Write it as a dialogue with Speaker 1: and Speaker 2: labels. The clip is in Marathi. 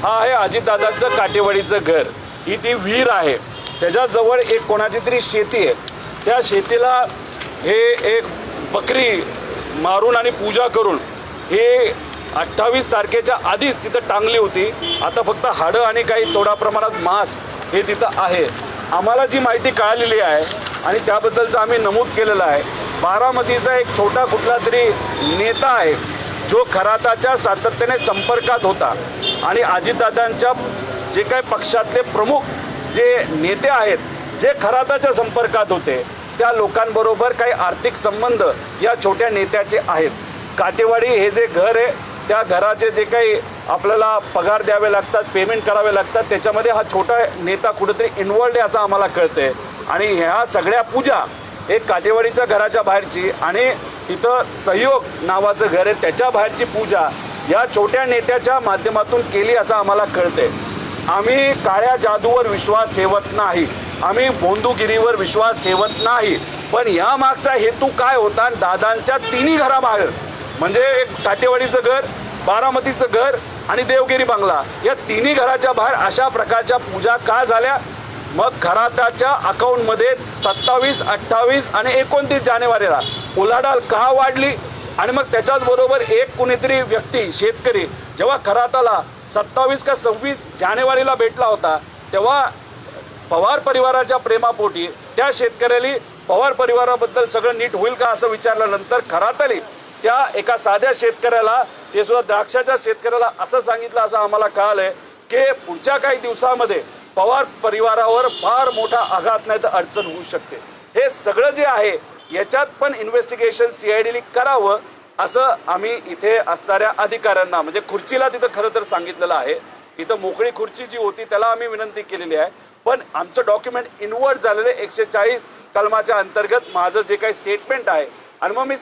Speaker 1: हा आहे अजितदादांचं काटेवाडीचं घर, ही ती विहीर आहे, त्याच्याजवळ एक कोणाची तरी शेती आहे, त्या शेतीला हे एक बकरी मारून आणि पूजा करून हे 28 तारखेच्या आधीच तिथं टांगली होती. आता फक्त हाडं आणि काही थोड्या प्रमाणात मांस हे तिथं आहे. आम्हाला जी माहिती कळालेली आहे आणि त्याबद्दलचं आम्ही नमूद केलेलं आहे, बारामतीचा एक छोटा कुठला तरी नेता आहे जो खराताच्या सातत्याने संपर्कात होता आणि अजितदादांच्या जे काही पक्षातले प्रमुख जे नेते आहेत जे खराताच्या संपर्कात होते त्या लोकांबरोबर काही आर्थिक संबंध या छोट्या नेत्याचे आहेत. काटेवाडी हे जे घर आहे त्या घराचे जे काही आपल्याला पगार द्यावे लागतात, पेमेंट करावे लागतात, त्याच्यामध्ये हा छोटा नेता कुठेतरी इन्व्हॉल्ड आहे असं आम्हाला कळतंय. आणि ह्या सगळ्या पूजा एक काटेवाडीच्या घराच्या बाहेरची आणि तिथं सहयोग नावाचं घर आहे त्याच्या बाहेरची पूजा या छोट्या नेत्याच्या माध्यमातून केली असं आम्हाला कळतंय. आम्ही काळ्या जादूवर विश्वास ठेवत नाही, आम्ही भोंदूगिरीवर विश्वास ठेवत नाही. पण या मागचा हेतू काय होता? दादांच्या तिन्ही घराबाहेर म्हणजे एक काटेवाडीचं घर, बारामतीचं घर आणि देवगिरी बंगला या तिन्ही घराच्या बाहेर अशा प्रकारच्या पूजा का झाल्या? मग खराताच्या अकाउंटमध्ये 27, 28 आणि 29 जानेवारीला उलाढाल का वाढली? आणि मग त्याच्याच बरोबर एक कुणीतरी व्यक्ती शेतकरी जेव्हा खराताला 27 का 26 जानेवारीला भेटला होता तेव्हा पवार परिवाराच्या प्रेमापोटी त्या शेतकऱ्याला पवार परिवाराबद्दल सगळं नीट होईल का असं विचारल्यानंतर खराताली त्या एका साध्या शेतकऱ्याला, ते सुद्धा द्राक्षाच्या शेतकऱ्याला असं सांगितलं असं आम्हाला कळालंय की पुढच्या काही दिवसामध्ये पवार परिवारावर फार मोठा आघात नाही तर अडचण होऊ शकते. हे सगळं जे आहे याच्यात पण इन्व्हेस्टिगेशन CIDने करावं असं आम्ही इथे असणाऱ्या अधिकाऱ्यांना म्हणजे खुर्चीला तिथं खरं तर सांगितलेलं आहे. इथं मोकळी खुर्ची जी होती त्याला आम्ही विनंती केलेली आहे. पण आमचं डॉक्युमेंट इन्व्हर्ट झालेलं 140 कलमाच्या अंतर्गत माझं जे काही स्टेटमेंट आहे आणि मग मी